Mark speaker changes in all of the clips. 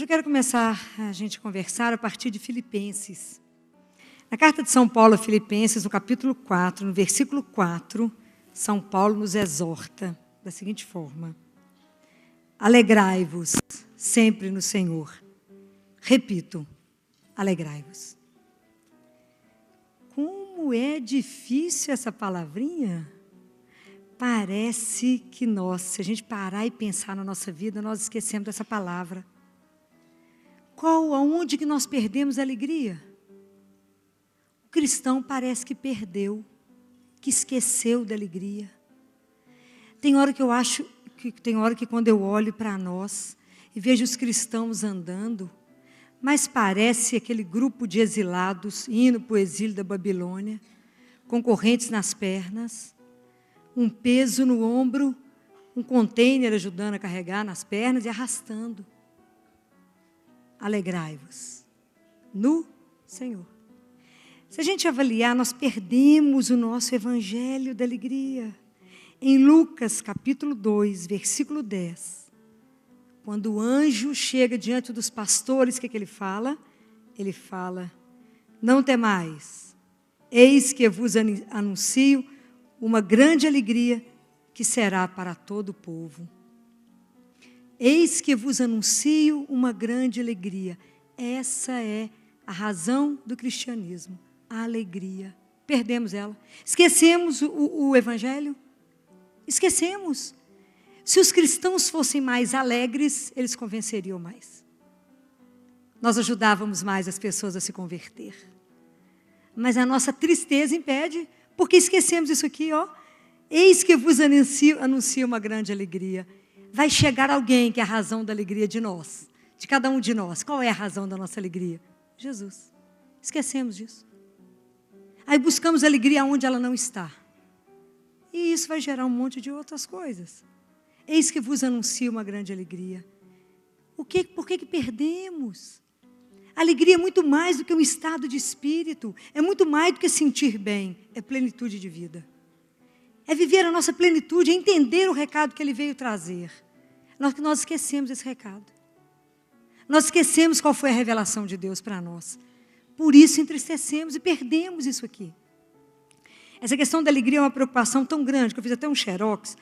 Speaker 1: Hoje eu quero começar a gente conversar a partir de Filipenses. Na carta de São Paulo a Filipenses, no capítulo 4, no versículo 4, São Paulo nos exorta da seguinte forma: alegrai-vos sempre no Senhor. Repito, alegrai-vos. Como é difícil essa palavrinha? Parece que nós, se a gente parar e pensar na nossa vida, nós esquecemos dessa palavra. Aonde que nós perdemos a alegria? O cristão parece que perdeu, que esqueceu da alegria. Tem hora que quando eu olho para nós e vejo os cristãos andando, mas parece aquele grupo de exilados indo para o exílio da Babilônia, com correntes nas pernas, um peso no ombro, um container ajudando a carregar nas pernas e arrastando. Alegrai-vos no Senhor. Se a gente avaliar, nós perdemos o nosso evangelho da alegria. Em Lucas capítulo 2, versículo 10, quando o anjo chega diante dos pastores, o que ele fala? Ele fala: não temais, eis que vos anuncio uma grande alegria que será para todo o povo. Eis que vos anuncio uma grande alegria. Essa é a razão do cristianismo, a alegria. Perdemos ela. Esquecemos o evangelho? Esquecemos. Se os cristãos fossem mais alegres, eles convenceriam mais. Nós ajudávamos mais as pessoas a se converter. Mas a nossa tristeza impede, porque esquecemos isso aqui, ó. Eis que vos anuncio uma grande alegria. Vai chegar alguém que é a razão da alegria de nós, de cada um de nós. Qual é a razão da nossa alegria? Jesus. Esquecemos disso. Aí buscamos alegria onde ela não está. E isso vai gerar um monte de outras coisas. Eis que vos anuncio uma grande alegria. Por que perdemos? A alegria é muito mais do que um estado de espírito. É muito mais do que sentir bem. É plenitude de vida. É viver a nossa plenitude, é entender o recado que Ele veio trazer. Nós esquecemos esse recado. Nós esquecemos qual foi a revelação de Deus para nós. Por isso entristecemos e perdemos isso aqui. Essa questão da alegria é uma preocupação tão grande, que eu fiz até um xerox,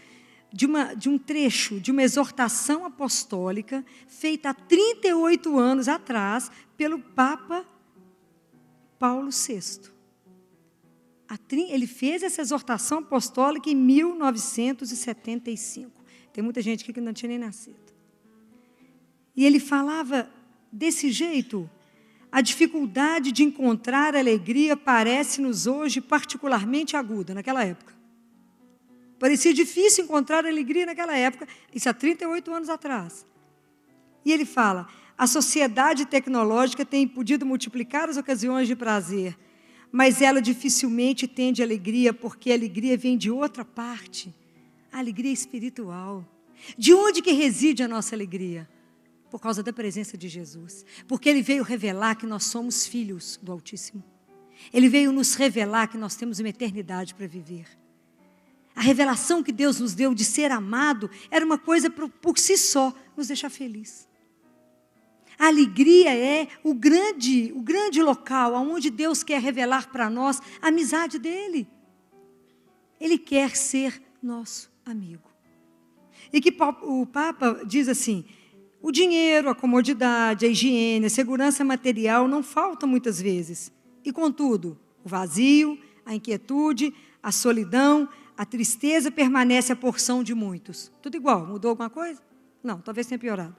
Speaker 1: de um trecho, de uma exortação apostólica, feita há 38 anos atrás, pelo Papa Paulo VI. Ele fez essa exortação apostólica em 1975. Tem muita gente aqui que não tinha nem nascido. E ele falava desse jeito: a dificuldade de encontrar alegria parece-nos hoje particularmente aguda, naquela época. Parecia difícil encontrar alegria naquela época, isso há 38 anos atrás. E ele fala: a sociedade tecnológica tem podido multiplicar as ocasiões de prazer, mas ela dificilmente tende alegria, porque a alegria vem de outra parte, a alegria espiritual. De onde que reside a nossa alegria? Por causa da presença de Jesus. Porque Ele veio revelar que nós somos filhos do Altíssimo. Ele veio nos revelar que nós temos uma eternidade para viver. A revelação que Deus nos deu de ser amado era uma coisa por si só, nos deixar felizes. A alegria é o grande local onde Deus quer revelar para nós a amizade dEle. Ele quer ser nosso amigo. E que o Papa diz assim: o dinheiro, a comodidade, a higiene, a segurança material não faltam muitas vezes. E contudo, o vazio, a inquietude, a solidão, a tristeza permanece a porção de muitos. Tudo igual, mudou alguma coisa? Não, talvez tenha piorado.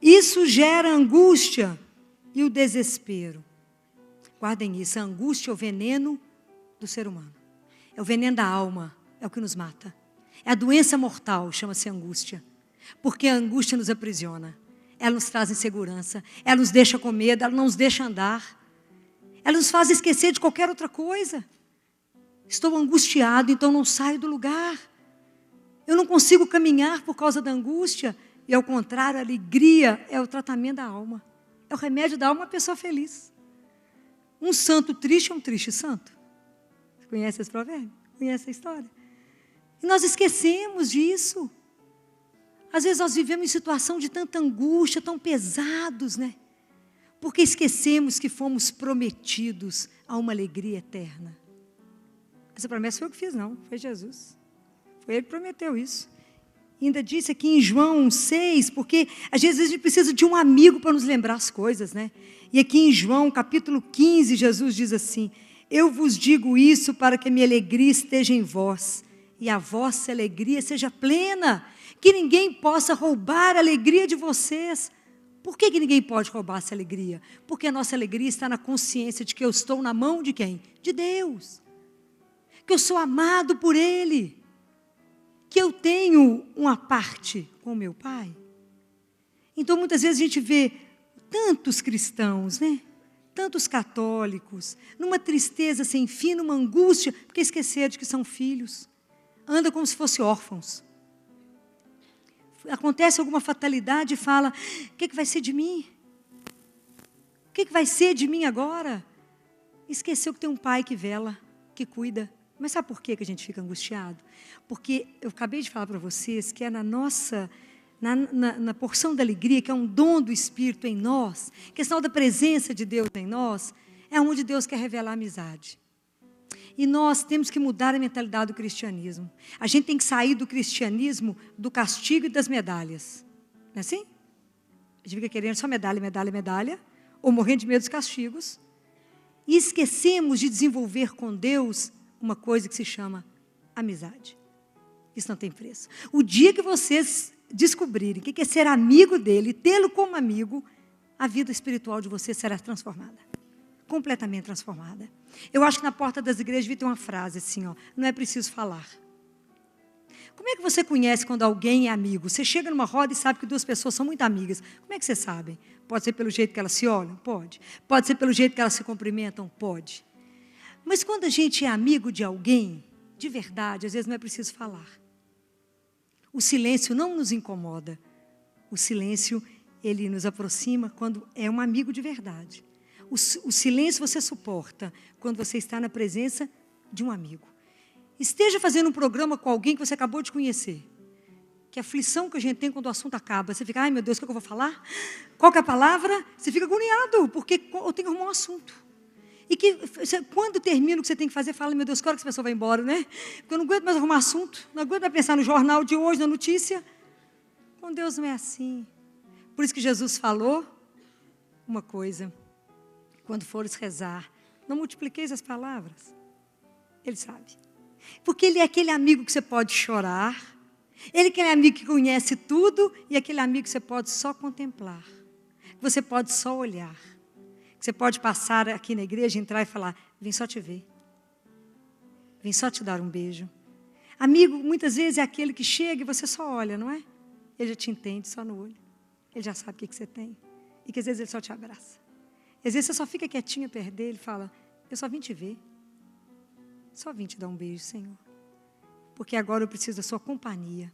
Speaker 1: Isso gera angústia e o desespero. Guardem isso, a angústia é o veneno do ser humano. É o veneno da alma, é o que nos mata. É a doença mortal, chama-se angústia. Porque a angústia nos aprisiona. Ela nos traz insegurança, ela nos deixa com medo, ela não nos deixa andar. Ela nos faz esquecer de qualquer outra coisa. Estou angustiado, então não saio do lugar. Eu não consigo caminhar por causa da angústia. E ao contrário, a alegria é o tratamento da alma. É o remédio da alma, uma pessoa feliz. Um santo triste é um triste santo. Você conhece esse provérbio? Conhece a história? E nós esquecemos disso. Às vezes nós vivemos em situação de tanta angústia, tão pesados, né? Porque esquecemos que fomos prometidos a uma alegria eterna. Essa promessa foi eu que fiz, não, foi Jesus. Foi Ele que prometeu isso. E ainda disse aqui em João 6, porque às vezes a gente precisa de um amigo para nos lembrar as coisas, né? E aqui em João, capítulo 15, Jesus diz assim: eu vos digo isso para que a minha alegria esteja em vós, e a vossa alegria seja plena, que ninguém possa roubar a alegria de vocês. Por que ninguém pode roubar essa alegria? Porque a nossa alegria está na consciência de que eu estou na mão de quem? De Deus. Que eu sou amado por Ele. Que eu tenho uma parte com meu Pai. Então, muitas vezes a gente vê tantos cristãos, né? Tantos católicos, numa tristeza sem fim, numa angústia, porque esqueceram de que são filhos. Anda como se fossem órfãos. Acontece alguma fatalidade e fala: o que vai ser de mim? O que vai ser de mim agora? Esqueceu que tem um pai que vela, que cuida. Mas sabe por que a gente fica angustiado? Porque eu acabei de falar para vocês que é na nossa, na porção da alegria, que é um dom do Espírito em nós, que é sinal da presença de Deus em nós, é onde Deus quer revelar a amizade. E nós temos que mudar a mentalidade do cristianismo. A gente tem que sair do cristianismo do castigo e das medalhas. Não é assim? A gente fica querendo só medalha, medalha, medalha, ou morrendo de medo dos castigos. E esquecemos de desenvolver com Deus uma coisa que se chama amizade. Isso não tem preço. O dia que vocês descobrirem o que é ser amigo dele, tê-lo como amigo, a vida espiritual de vocês será transformada. Completamente transformada. Eu acho que na porta das igrejas devia ter uma frase assim, ó: não é preciso falar. Como é que você conhece quando alguém é amigo? Você chega numa roda e sabe que duas pessoas são muito amigas. Como é que você sabe? Pode ser pelo jeito que elas se olham? Pode. Pode ser pelo jeito que elas se cumprimentam? Pode. Mas quando a gente é amigo de alguém, de verdade, às vezes não é preciso falar. O silêncio não nos incomoda. O silêncio, ele nos aproxima quando é um amigo de verdade. O silêncio você suporta quando você está na presença de um amigo. Esteja fazendo um programa com alguém que você acabou de conhecer. Que aflição que a gente tem quando o assunto acaba. Você fica: ai meu Deus, o que eu vou falar? Qual que é a palavra? Você fica agoniado, porque eu tenho que arrumar um assunto. E que quando termina o que você tem que fazer, fala: meu Deus, que hora que essa pessoa vai embora, né? Porque eu não aguento mais arrumar assunto. Não aguento mais pensar no jornal de hoje, na notícia. Com Deus não é assim. Por isso que Jesus falou uma coisa: quando fores rezar, não multipliqueis as palavras. Ele sabe. Porque Ele é aquele amigo que você pode chorar. Ele é aquele amigo que conhece tudo. E aquele amigo que você pode só contemplar. Que você pode só olhar. Que você pode passar aqui na igreja, entrar e falar: vem só te ver. Vem só te dar um beijo. Amigo, muitas vezes, é aquele que chega e você só olha, não é? Ele já te entende só no olho. Ele já sabe o que você tem. E que às vezes ele só te abraça. Às vezes você só fica quietinha perto dele e fala: eu só vim te ver. Só vim te dar um beijo, Senhor. Porque agora eu preciso da sua companhia.